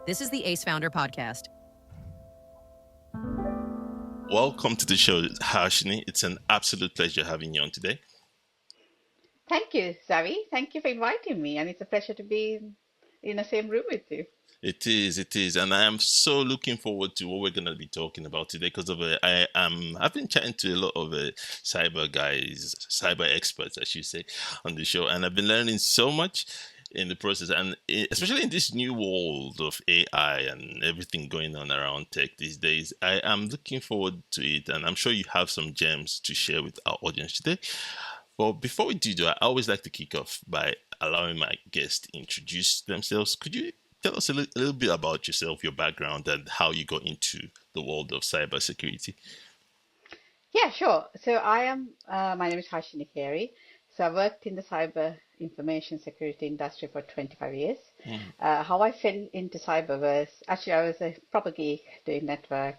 This is the Ace Founder Podcast. Welcome to the show, Harshini. It's an absolute pleasure having you on today. Thank you, Zavi. Thank you for inviting me, and it's a pleasure to be in the same room with you. It is, and I am so looking forward to what we're going to be talking about today because I've been chatting to a lot of cyber guys, cyber experts, I should say, on the show, and I've been learning so much in the process, and especially in this new world of AI and everything going on around tech these days. I am looking forward to it, and I'm sure you have some gems to share with our audience today. Well, before we do that, I always like to kick off by allowing my guests to introduce themselves. Could you tell us a little bit about yourself, your background, and how you got into the world of cybersecurity? Yeah, sure. So my name is Harshini Carey. So I worked in the cyber information security industry for 25 years. How I fell into cyber was, actually I was a proper geek doing network,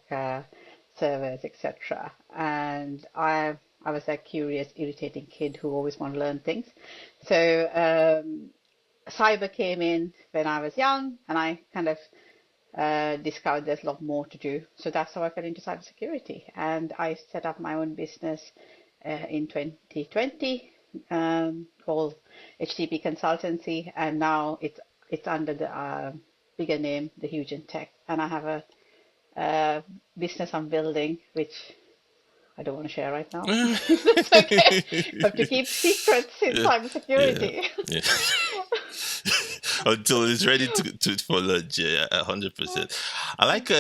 servers, etc. And I was a curious, irritating kid who always wanted to learn things. So cyber came in when I was young, and I kind of discovered there's a lot more to do. So that's how I fell into cybersecurity. And I set up my own business in 2020 called HTP Consultancy, and now it's under the bigger name, the Huge Tech. And I have a business I'm building, which I don't want to share right now. It's okay. Have to keep secrets in cybersecurity. Yeah. Until it's ready to for lunch, 100%. I like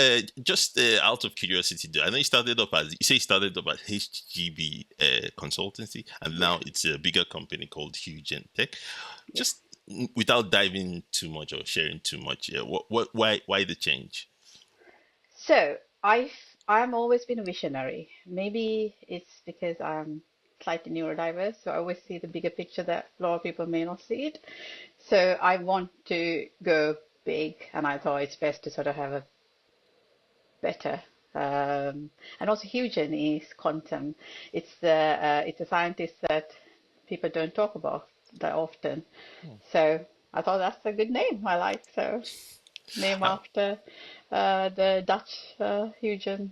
just out of curiosity. I know you started up as HGB Consultancy, and now it's a bigger company called Huge Tech. Just without diving too much or sharing too much, why the change? So I'm always been a visionary. Maybe it's because I'm slightly neurodiverse, so I always see the bigger picture that a lot of people may not see it. So I want to go big, and I thought it's best to sort of have a better. And also, Hugen is quantum. It's a scientist that people don't talk about that often. So I thought that's a good name. I like so name after the Dutch Hugen.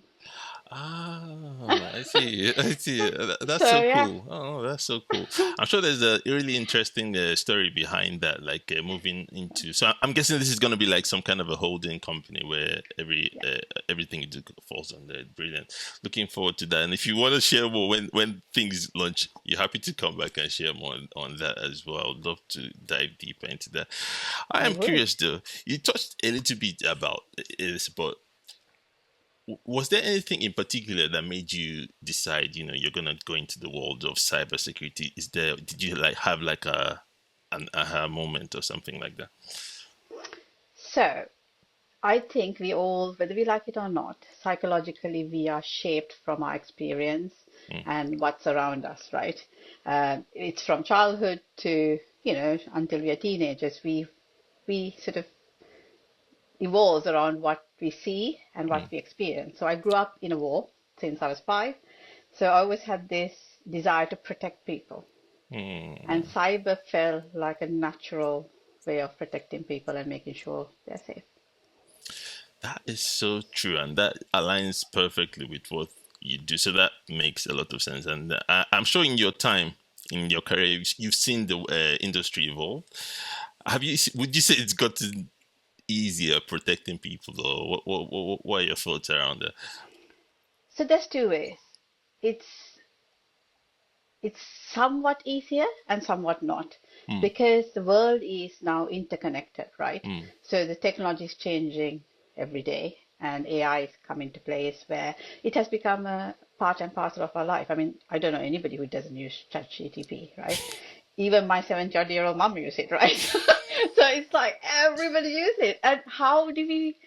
I see. That's So so yeah. cool. Oh, that's so cool. I'm sure there's a really interesting story behind that, like moving into. So I'm guessing this is going to be like some kind of a holding company where everything you do falls under it. Brilliant. Looking forward to that. And if you want to share more when things launch, you're happy to come back and share more on that as well. I'd love to dive deeper into that. I am curious though. You touched a little bit about this, but was there anything in particular that made you decide, you're gonna go into the world of cybersecurity? Did you have like an aha moment or something like that? So I think we all, whether we like it or not, psychologically we are shaped from our experience and what's around us, right? It's from childhood to, until we are teenagers, we sort of evolves around what we see and what we experience. So I grew up in a war since I was 5. So I always had this desire to protect people. And cyber felt like a natural way of protecting people and making sure they're safe. That is so true, and that aligns perfectly with what you do. So that makes a lot of sense. And I'm sure in your time, in your career, you've seen the industry evolve. Would you say it's gotten easier protecting people, or what are your thoughts around that? So there's two ways. It's somewhat easier and somewhat not, because the world is now interconnected, right? So the technology is changing every day, and AI is coming to place where it has become a part and parcel of our life. I mean, I don't know anybody who doesn't use ChatGPT, right? Even my 70-year-old mom uses it, right? So it's like everybody uses it. And how do we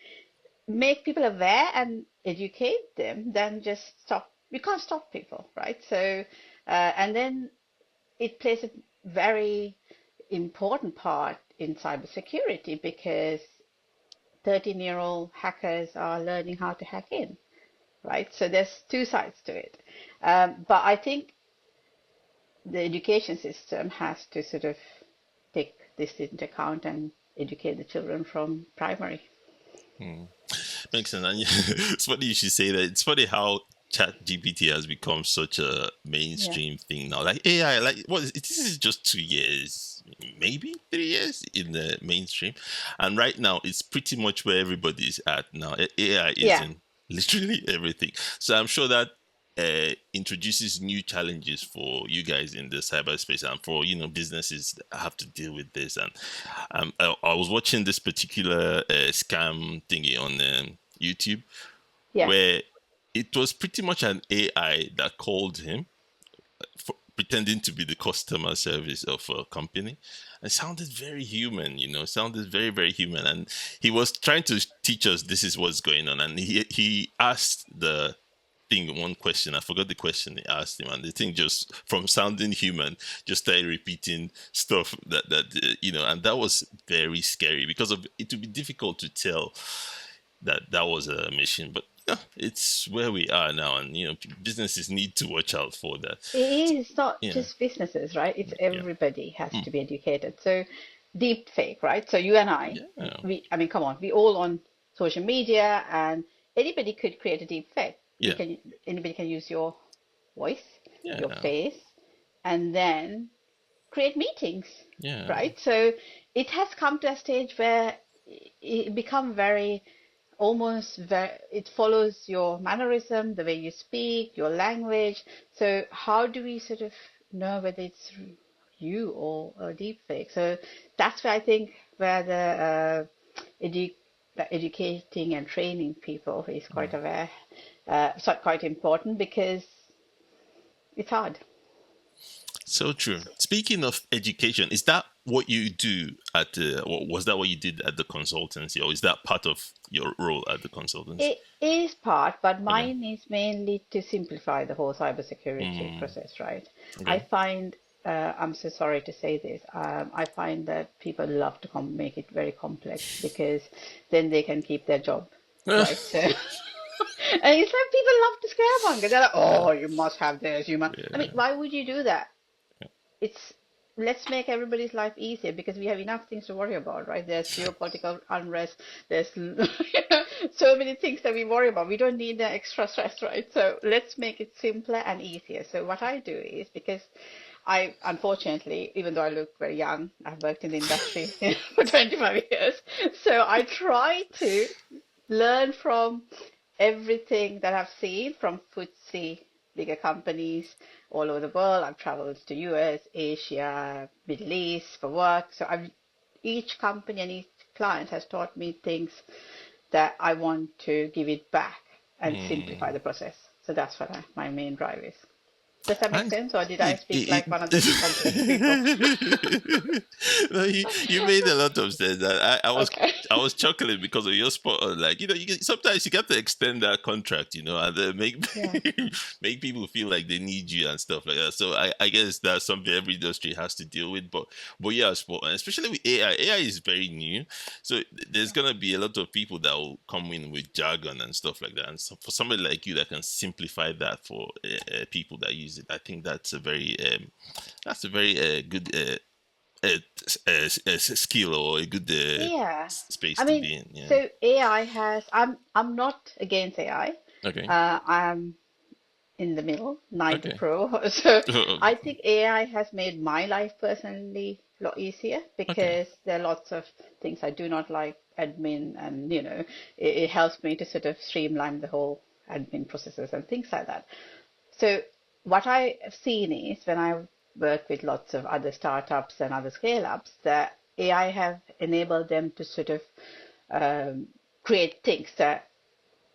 make people aware and educate them than just stop? We can't stop people, right? So, and then it plays a very important part in cybersecurity because 13-year-old hackers are learning how to hack in, right? So there's two sides to it. But I think the education system has to sort of take this into account and educate the children from primary. Makes sense. And it's funny you should say that. It's funny how ChatGPT has become such a Yeah. mainstream thing now. Like AI, like what? This is just 2 years, maybe 3 years in the mainstream, and right now it's pretty much where everybody's at now. AI is Yeah. in literally everything. So I'm sure that introduces new challenges for you guys in the cyberspace and for businesses that have to deal with this. And I was watching this particular scam thingy on YouTube Yeah. where it was pretty much an AI that called him pretending to be the customer service of a company. It sounded very human, sounded very, very human. And he was trying to teach us this is what's going on. And he asked the thing one question. I forgot the question he asked him. And the thing just, from sounding human, just started repeating stuff and that was very scary because it would be difficult to tell that was a mission. But yeah, it's where we are now. And, businesses need to watch out for that. It is not Yeah. just businesses, right? It's Yeah. everybody has to be educated. So deep fake, right? So you and Yeah. I mean, come on, we all on social media, and anybody could create a deep fake. Yeah. Anybody can use your voice, your Yeah. face, and then create meetings, Yeah. right? So it has come to a stage where it become very almost very, it follows your mannerism, the way you speak, your language. So how do we sort of know whether it's you or a deep fake? So that's where I think where edu the educating and training people is quite quite important because it's hard. So true. Speaking of education, is that what you do or was that what you did at the consultancy, or is that part of your role at the consultancy? It is part, but Okay. mine is mainly to simplify the whole cybersecurity Mm, process, right? I okay. find, I'm so sorry to say this, I find that people love to make it very complex because then they can keep their job, right? So, and it's like people love to scaremonger. They're like, Yeah. oh, you must have this, you must. I mean, Yeah. why would you do that? It's let's make everybody's life easier because we have enough things to worry about, right? There's geopolitical unrest, there's so many things that we worry about. We don't need the extra stress, right? So let's make it simpler and easier. So what I do is because I unfortunately, even though I look very young, I've worked in the industry for 25 years. So I try to learn from everything that I've seen from FTSE, bigger companies all over the world. I've traveled to US, Asia, Middle East for work. So each company and each client has taught me things that I want to give it back and simplify Mm. the process. So that's what my main drive is. Does that make And sense, or did I it, speak like it, one of those consulting people? no, you made a lot of sense. Okay. I was chuckling because of your spot on. Like, sometimes you got to extend that contract, and then make Yeah. make people feel like they need you and stuff like that. So I guess that's something every industry has to deal with. But yeah, spot on. Especially with AI. AI is very new, so there's gonna be a lot of people that will come in with jargon and stuff like that. And so for somebody like you that can simplify that for people that use it, I think that's a very good skill or a good Yeah. space I to mean, be in. Yeah. so AI has, I'm not against AI. Okay. I'm in the middle, neither Okay. pro. So I Okay. think AI has made my life personally a lot easier Okay. because there are lots of things I do not like admin, and it helps me to sort of streamline the whole admin processes and things like that. So what I have seen is when I work with lots of other startups and other scale-ups, that AI have enabled them to sort of um, create things that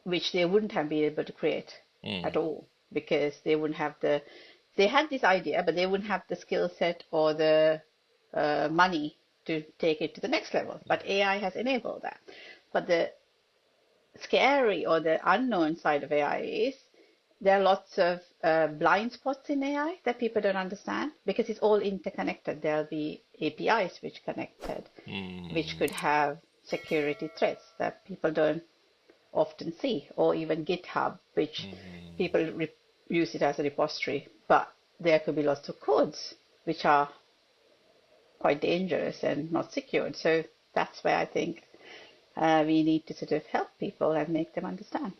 which they wouldn't have been able to create at Mm. all because they had this idea, but they wouldn't have the skill set or the money to take it to the next level. But AI has enabled that. But the scary or the unknown side of AI is there are lots of blind spots in AI that people don't understand because it's all interconnected. There'll be APIs which connected, which Mm. could have security threats that people don't often see, or even GitHub, which Mm. people use it as a repository, but there could be lots of codes which are quite dangerous and not secured. So that's where I think we need to sort of help people and make them understand.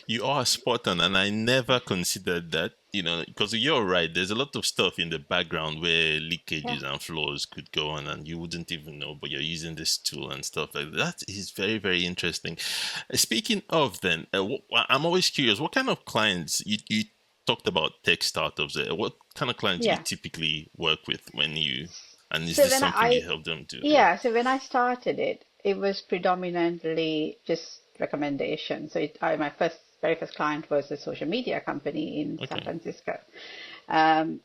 You are spot on, and I never considered that, because you're right. There's a lot of stuff in the background where Yeah. leakages and flaws could go on, and you wouldn't even know, but you're using this tool and stuff like that. That is very, very interesting. Speaking of, then, I'm always curious. What kind of clients you talked about tech startups there? What kind of clients do you Yeah. typically work with and is So this when something you help them do? Yeah. yeah, so when I started it, it was predominantly just recommendation. So my very first client was a social media company in San Okay. Francisco. And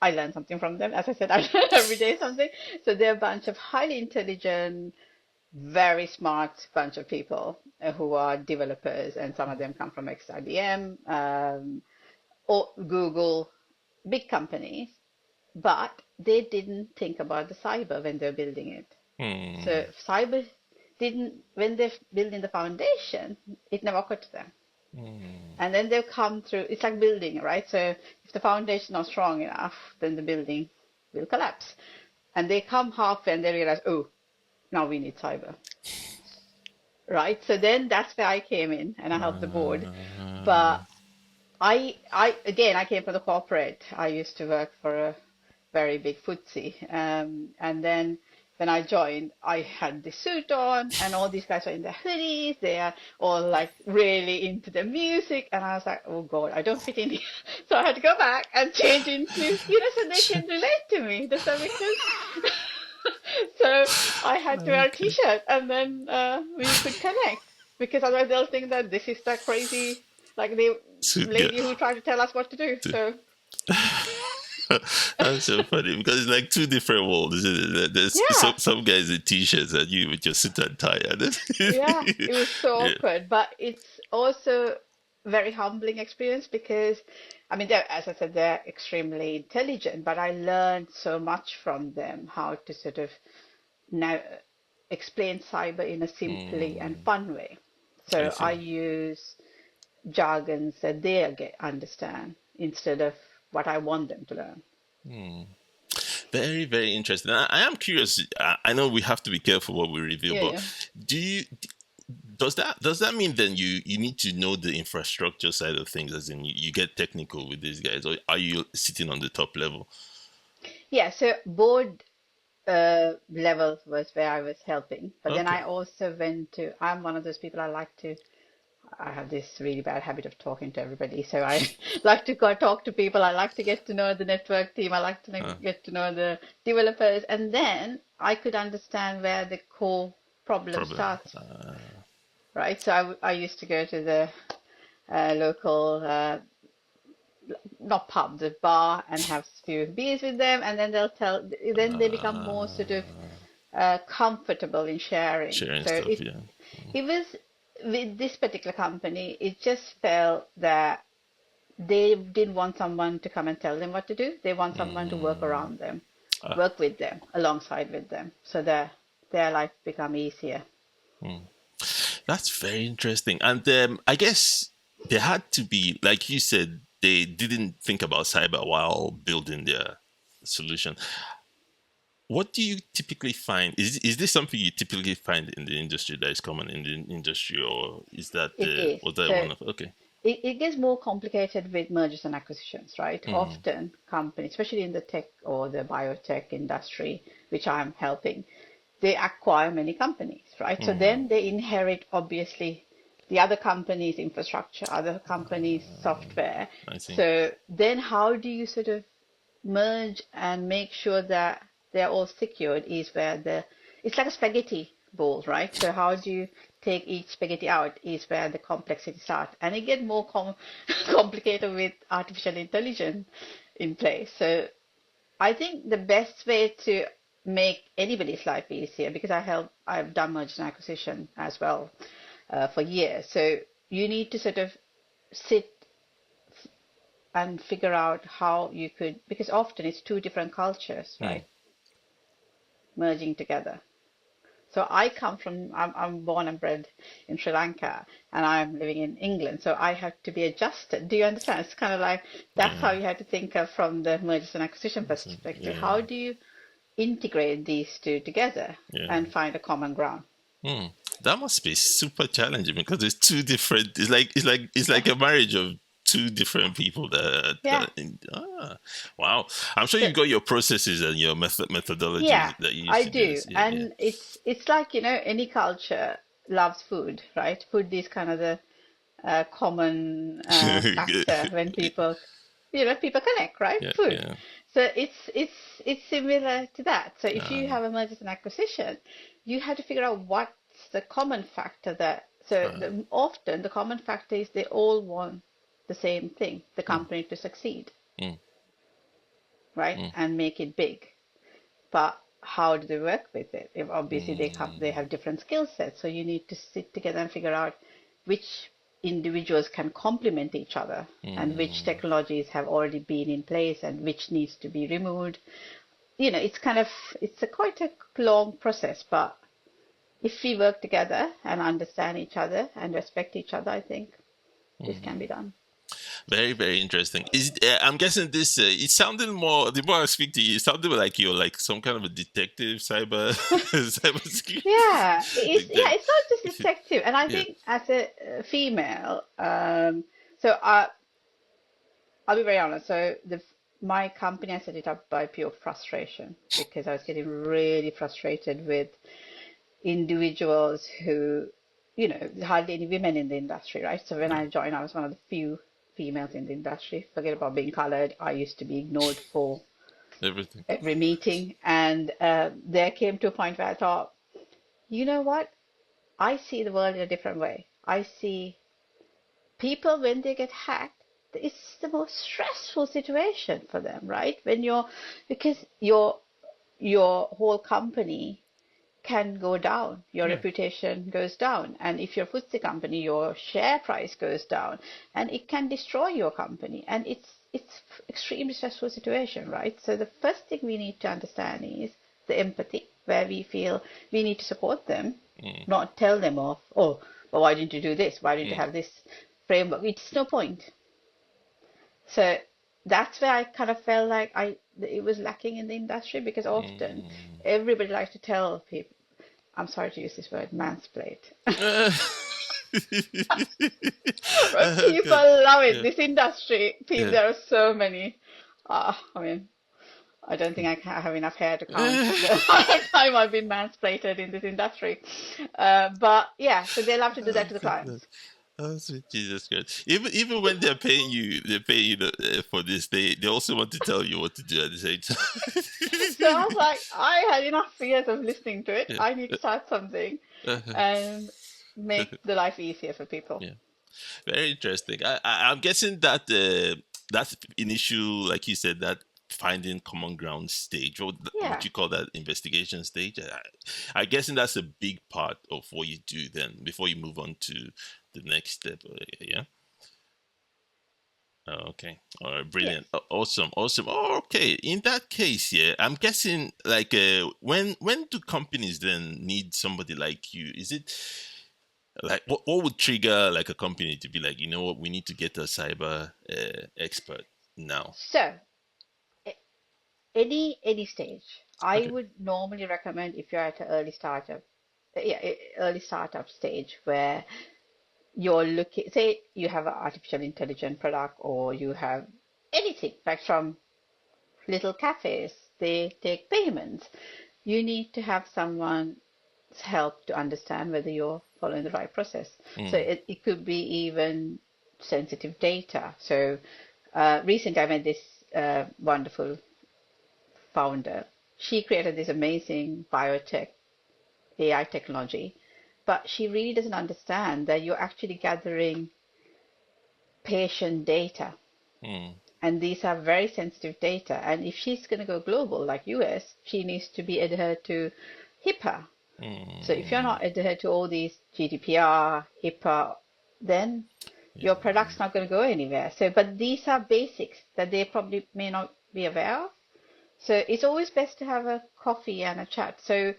I learned something from them. As I said, I learn every day something. So they're a bunch of highly intelligent, very smart bunch of people who are developers, and some of them come from ex-IBM, or Google, big companies, but they didn't think about the cyber when they're building it. Hmm. So cyber didn't, when they're building the foundation, it never occurred to them. And then they'll come through, it's like building, right? So if the foundation is not strong enough, then the building will collapse. And they come halfway and they realize, oh, now we need cyber, right? So then that's where I came in and I helped the board. But I came from the corporate. I used to work for a very big FTSE. And then when I joined, I had the suit on, and all these guys are in their hoodies. They are all like really into the music. And I was like, oh God, I don't fit in here. So I had to go back and change into, so they can relate to me. Does that make sense? So I had to wear a Okay. t-shirt, and then we could connect, because otherwise they'll think that this is that crazy, like the So, yeah. lady who tried to tell us what to do. So That's so funny because it's like two different worlds, isn't it? There's yeah, some guys in t-shirts and you with your suit and tie. yeah, it was so Yeah. awkward, but it's also very humbling experience, because I mean, as I said, they're extremely intelligent, but I learned so much from them, how to sort of now explain cyber in a simply and Mm, fun way. I So I see. use jargons that they understand instead of what I want them to learn. Mm. Very, very interesting. I am curious. I know we have to be careful what we reveal, Yeah, but yeah. do you does that mean then you need to know the infrastructure side of things, as in you get technical with these guys, or are you sitting on the top level? Yeah, so board level was where I was helping, but then Okay. I also went to, I'm one of those people, I have this really bad habit of talking to everybody. So I like to go talk to people. I like to get to know the network team. I like to Uh, get to know the developers. And then I could understand where the core problem Problem. starts, right? So I used to go to the local, not pub, the bar, and have a few beers with them. And then then they become more sort of comfortable in sharing. Sharing So stuff. Yeah. it was with this particular company, it just felt that they didn't want someone to come and tell them what to do. They want someone to work Mm. around them, Ah, work with them, alongside with them, so their life become easier. mm. That's very interesting. And I guess there had to be, like you said, they didn't think about cyber while building their solution. What do you typically find? Is this something you typically find in the industry that is common in the industry, or is that It is. was that So one of okay? it gets more complicated with mergers and acquisitions, right? Mm, Often companies, especially in the tech or the biotech industry, which I'm helping, they acquire many companies, right? So mm, then they inherit, obviously, the other company's infrastructure, other company's software. I see. So then how do you sort of merge and make sure that they're all secured, is where it's like a spaghetti bowl, right? So how do you take each spaghetti out, is where the complexity starts. And it gets more complicated with artificial intelligence in place. So I think the best way to make anybody's life easier, because I've done merger and acquisition as well for years. So you need to sort of sit and figure out how you could, because often it's two different cultures, Mm, right, merging together. So I'm born and bred in Sri Lanka, and I'm living in England. So I have to be adjusted. Do you understand? It's kind of like that's how yeah. you have to think of from the mergers and acquisition So, perspective. yeah. How do you integrate these two together Yeah. and find a common ground. That must be super challenging because it's two different. It's like a marriage of two different people. Yeah. Wow. I'm sure So you've got your processes and your yeah, methodologies that you use I to do do. this. Yeah, yeah. And it's like, any culture loves food, right? Food is kind of the common factor when people connect, right? Yeah, Food. yeah. So it's similar to that. So if you Uh, have a mergers and acquisition, you have to figure out what's the common factor that. So uh, often the common factor is they all want the same thing, the mm, company to succeed, mm, right? mm, And make it big. But how do they work with it? If obviously they mm, have different skill sets, so you need to sit together and figure out which individuals can complement each other and which mm. technologies have already been in place and which needs to be removed. It's a quite a long process, but if we work together and understand each other and respect each other, I think this can be done. Very, very interesting. I'm guessing this. It sounded more. The more I speak to you, it sounded like you're like some kind of a detective, cyber security It's not just detective, and I Yeah. think as a female, so I'll be very honest. So my company, I set it up by pure frustration because I was getting really frustrated with individuals who, hardly any women in the industry, right? So when Yeah. I joined, I was one of the few females in the industry. Forget about being colored. I used to be ignored for Everything. every meeting, and there came to a point where I thought, you know what? I see the world in a different way. I see people when they get hacked, it's the most stressful situation for them, right? Because your whole company can go down, your Yeah. reputation goes down, and if you're a FTSE company, your share price goes down, and it can destroy your company, and it's extremely stressful situation, right? So the first thing we need to understand is the empathy, where we feel we need to support them, Mm, not tell them off. Oh, but why didn't you do this? Why didn't you mm, have this framework? It's no point. So that's where I kind of felt like it was lacking in the industry because often mm. everybody likes to tell people, I'm sorry to use this word, mansplain. Uh, Good. People love it. Yeah. This industry, people, Yeah. there are so many. I mean, I don't think I have enough hair to count the amount of time I've been mansplained in this industry. But yeah, so they love to do Oh, that to the goodness. clients. Oh, sweet Jesus Christ. Even when they're paying you for this, they also want to tell you what to do at the same So I time. was like, I had enough years of listening to it. Yeah. I need to start something and make the life easier for people. Yeah. Very interesting. I'm guessing that that initial, like you said, that finding common ground stage, or what Yeah. you call that investigation stage. I'm guessing that's a big part of what you do then before you move on to the next step. Yeah. Oh, okay. All right. Yes. Brilliant. Awesome. Awesome. Oh, okay. In that case, yeah, I'm guessing like when do companies then need somebody like you? Is it like what would trigger like a company to be like, you know what, we need to get a cyber expert now? So any stage, I Okay. would normally recommend if you're at an early startup, early startup stage where you're looking, say you have an artificial intelligence product or you have anything like from little cafes, they take payments. You need to have someone's help to understand whether you're following the right process. So Mm, it could be even sensitive data. So recently I met this wonderful founder. She created this amazing biotech AI technology, but she really doesn't understand that you're actually gathering patient data. mm, And these are very sensitive data. And if she's going to go global, like US, she needs to be adhered to HIPAA. So if you're mm, not adhered to all these GDPR, HIPAA, then your yeah. product's not going to go anywhere. So, but these are basics that they probably may not be aware of. So it's always best to have a coffee and a chat. So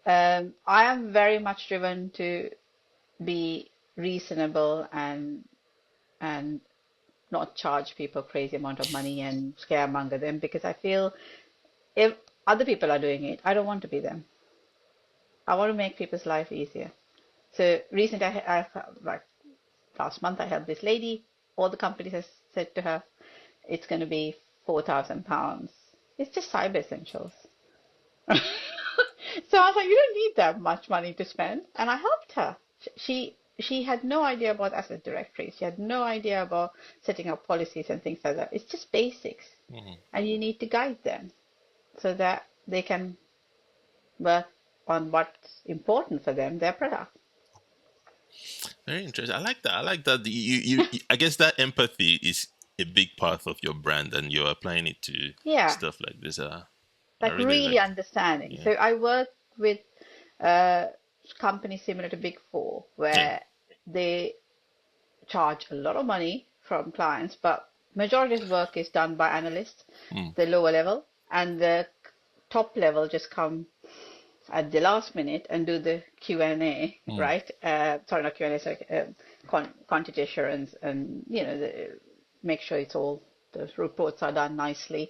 I am very much driven to be reasonable and not charge people crazy amount of money and scaremonger them because I feel if other people are doing it. I don't want to be them. I want to make people's life easier. So recently, like last month, I helped this lady. All the companies have said to her, it's going to be £4,000. It's just cyber essentials. So I was like, you don't need that much money to spend. And I helped her. She had no idea about asset directories. She had no idea about setting up policies and things like that. It's just basics. And you need to guide them so that they can work on what's important for them, their product. Very interesting. I like that. I like that. I guess that empathy is a big part of your brand, and you're applying it to Yeah, stuff like this. I like really really like. understanding. Yeah. So I work with companies similar to Big Four, Yeah. where they charge a lot of money from clients, but majority of work is done by analysts, the lower level, and the top level just come at the last minute and do the Q&A, right? Sorry, not Q&A, sorry, quantity assurance, and make sure the reports are done nicely,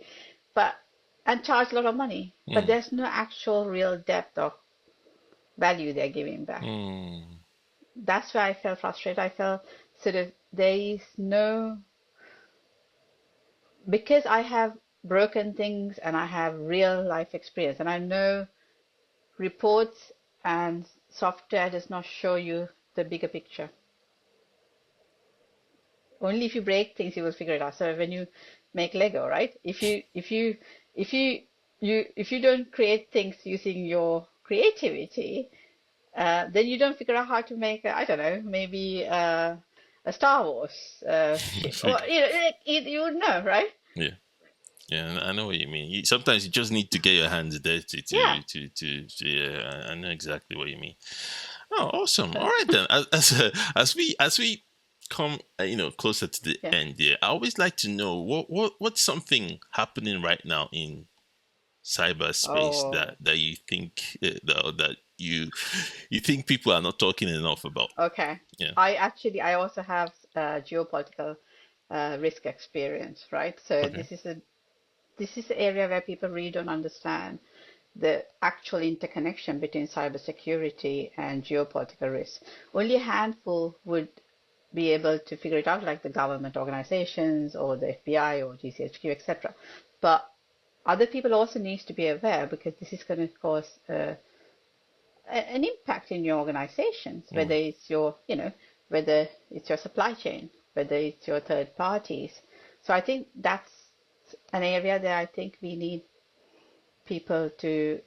and charge a lot of money. But there's no actual real depth of value they're giving back. That's why I felt frustrated. I felt sort of there is no, because I have broken things and I have real life experience, and I know reports and software does not show you the bigger picture. Only if you break things you will figure it out. So when you make Lego, right? If you don't create things using your creativity, then you don't figure out how to make I don't know, maybe a Star Wars ship, or you would know, right? Yeah. Yeah, I know what you mean. Sometimes you just need to get your hands dirty Yeah. yeah, I know exactly what you mean. Oh, awesome. All right then. As we come, closer to the Yeah. end here, I always like to know what's something happening right now in cyberspace Oh, that you think that you think people are not talking enough about. okay. Yeah. I also have geopolitical risk experience, right? So Okay. this is the area where people really don't understand the actual interconnection between cybersecurity and geopolitical risk. Only a handful would be able to figure it out, like the government organizations or the FBI or GCHQ, etc. But other people also need to be aware, because this is going to cause an impact in your organizations, whether it's whether it's your supply chain, whether it's your third parties. So I think that's an area that I think we need people to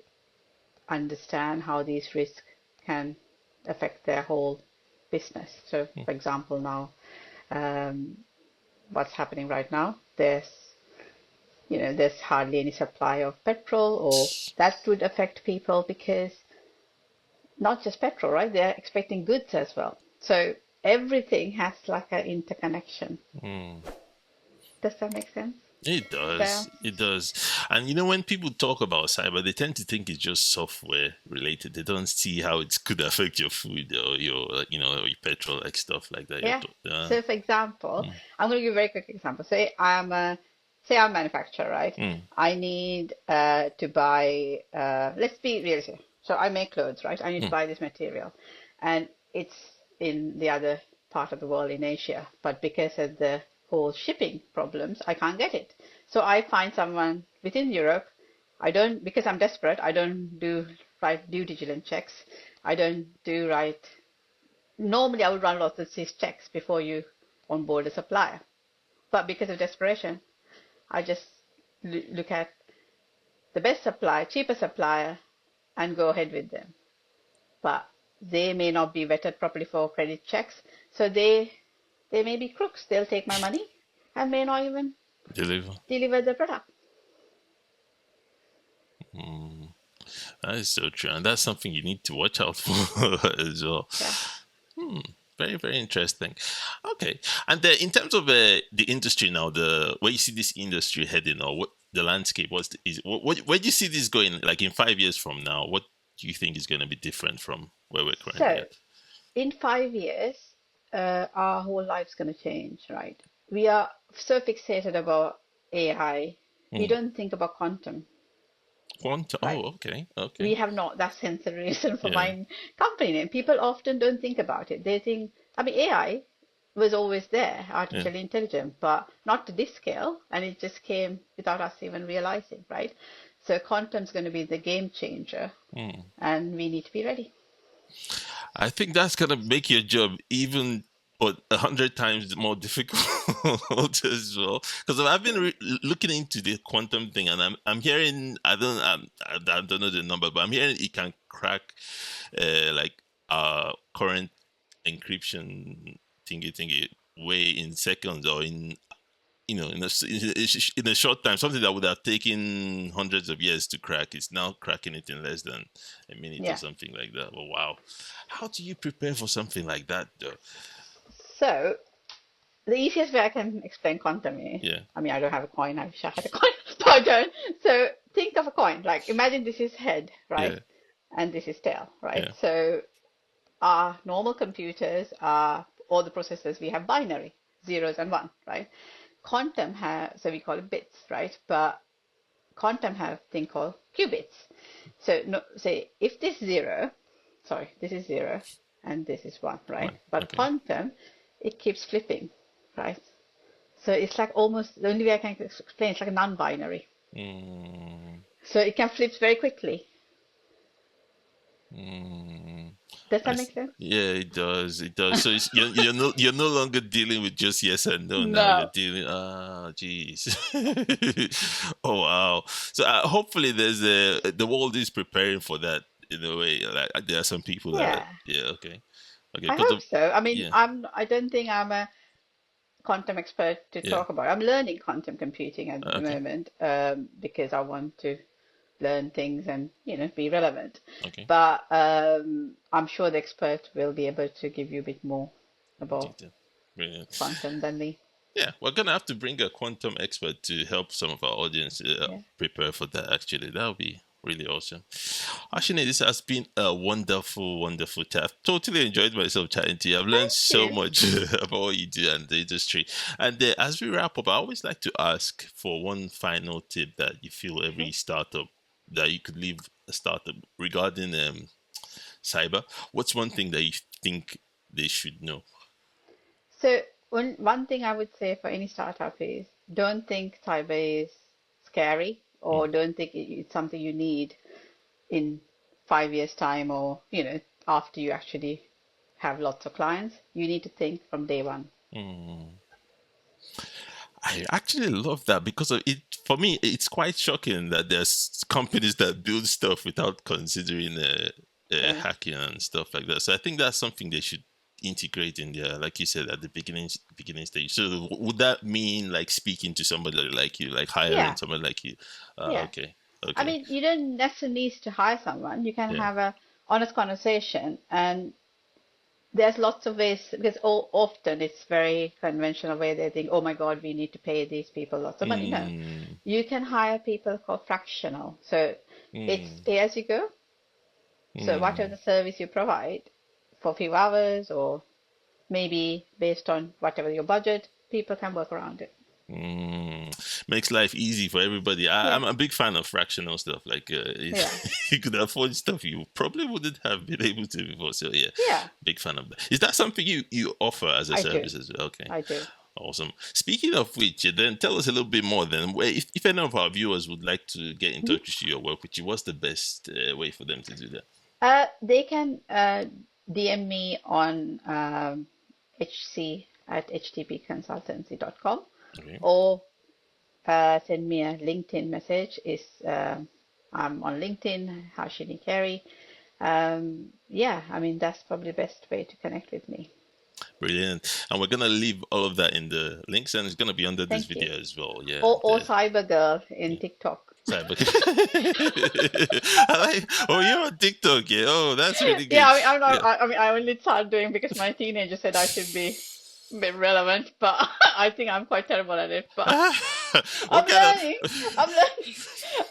understand how these risks can affect their whole business. So, for example, now what's happening right now, there's hardly any supply of petrol, or that would affect people, because not just petrol, right? They're expecting goods as well. So everything has like an interconnection. Does that make sense? It Fair? does. It does. And when people talk about cyber, they tend to think it's just software related. They don't see how it could affect your food or your petrol, like stuff like that. Yeah. So, for example, I'm going to give a very quick example. Say I'm a manufacturer, right? I need to buy. Let's be realistic. So I make clothes, right? I need to buy this material, and it's in the other part of the world, in Asia. But because of the whole shipping problems, I can't get it. So I find someone within Europe. I don't, because I'm desperate. I don't do right due diligence checks. I don't do right. Normally, I would run lots of these checks before you onboard a supplier. But because of desperation, I just look at the best supplier, cheaper supplier, and go ahead with them. But they may not be vetted properly for credit checks, so they may be crooks. They'll take my money and may not even Deliver. deliver the product. That is so true, and that's something you need to watch out for as well. Yeah. Very, very interesting. Okay, and in terms of the industry now, where you see this industry heading, or what the landscape, where do you see this going? Like in 5 years from now, what do you think is going to be different from where we're currently So at? in 5 years, our whole life's going to change, right? We are so fixated about AI, we don't think about quantum. Quantum. right? Oh, okay. We Okay. have not. That's hence the reason for Yeah. my company name. People often don't think about it. They think, I mean, AI was always there, Yeah. artificial intelligence, but not to this scale, and it just came without us even realizing, right? So quantum's going to be the game changer, Hmm. and we need to be ready. I think that's gonna make your job even but 100 times more difficult as well. Because I've been looking into the quantum thing, and I'm hearing I don't know the number, but I'm hearing it can crack like current encryption thingy way in seconds or in in a short time, something that would have taken hundreds of years to crack is now cracking it in less than a minute or Yeah. something like that. Oh, wow. How do you prepare for something like that, though? So the easiest way I can explain quantum is, Yeah, I mean, I don't have a coin. I wish I had a coin, but I don't. So think of a coin. Like imagine this is head, right? yeah, And this is tail, right? yeah. So our normal computers are all the processors we have binary, zeros and one, right? Quantum have, so we call it bits, right? But quantum have thing called qubits. So no, say if this zero, sorry, this is zero and this is one, right? One. But Okay. quantum, it keeps flipping, right? So it's like almost the only way I can explain it's like a non-binary. Mm, So it can flip very quickly. mm. Does that make sense? Yeah, it does. It does. So you're no longer dealing with just yes and no. Now you're No. dealing. Geez. Oh wow. So hopefully the world is preparing for that in a way. Like there are some people that Yeah. yeah okay I because hope so. I mean, yeah I don't think I'm a quantum expert to yeah talk about. I'm learning quantum computing at the okay moment because I want to learn things and be relevant. okay But I'm sure the expert will be able to give you a bit more about detail. Brilliant. quantum than me. Yeah, we're gonna have to bring a quantum expert to help some of our audience Yeah. prepare for that. Actually, that would be really awesome. Ashini, this has been a wonderful, wonderful chat. I've totally enjoyed myself chatting to you. I've learned Thank so you. much about what you do and the industry. And as we wrap up, I always like to ask for one final tip that you feel every Sure. startup that you could leave a startup regarding cyber. What's one thing that you think they should know? So one thing I would say for any startup is don't think cyber is scary Mm, or don't think it's something you need in 5 years' time or after you actually have lots of clients. You need to think from day one. mm. I actually love that because of it. For me, it's quite shocking that there's companies that build stuff without considering Yeah. hacking and stuff like that. So I think that's something they should integrate in there, like you said at the beginning stage. So would that mean like speaking to somebody like you, like hiring Yeah. someone like you? Yeah. Okay, I okay, mean, you don't necessarily need to hire someone. You can yeah, have a honest conversation, and there's lots of ways because often it's very conventional way they think, oh my God, we need to pay these people lots of money. No, mm, you can hire people called fractional. So it's mm, pay as you go. So whatever mm. the service you provide for a few hours or maybe based on whatever your budget, people can work around it. Makes life easy for everybody. Yeah, I'm a big fan of fractional stuff. Like, yeah, you could afford stuff you probably wouldn't have been able to before. So yeah, yeah, big fan of that. Is that something you offer as a I do. service as well? Okay, I do. awesome. Speaking of which, then tell us a little bit more. Then, if any of our viewers would like to get in touch Mhm. with you or work with you, what's the best way for them to do that? They can DM me on HC at htpconsultancy.com Okay, or send me a LinkedIn message. I'm on LinkedIn, Harshini Carey. Yeah, I mean that's probably the best way to connect with me. brilliant. And we're gonna leave all of that in the links, and it's gonna be under this Thank you. video as well. Yeah. Or Cyber Girl in Yeah. TikTok. Cyber. I like. Oh, you're on TikTok, yeah. Oh, that's really Yeah, good. I mean, I'm Yeah. not, I mean, I only started doing because my teenager said I should be a bit relevant, but I think I'm quite terrible at it. But What I'm kind of? learning. I'm learning.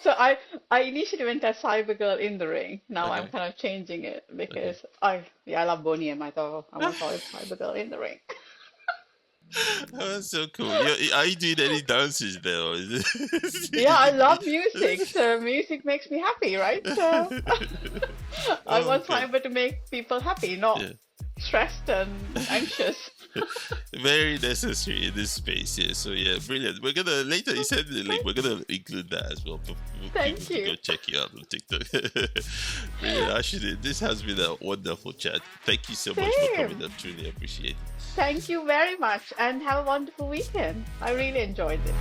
So I initially went as Cyber Girl in the ring. Now I'm Okay. kind of changing it Okay. because I love Boney and I thought, oh, I want to call it Cyber Girl in the ring. Oh, that's so cool. Are you doing any dances there? Or is it, Yeah, I is love music, so music makes me happy, right? So I Oh, want okay. cyber to make people happy, not Yeah. stressed and anxious. Very necessary in this space. Yeah. So yeah, brilliant. We're gonna later. You said the link. We're gonna include that as well for people Thank to go you. check you out on TikTok. Brilliant. Actually, this has been a wonderful chat. Thank you so much for coming. Same. I truly appreciate it. Thank you very much and have a wonderful weekend. I really enjoyed it.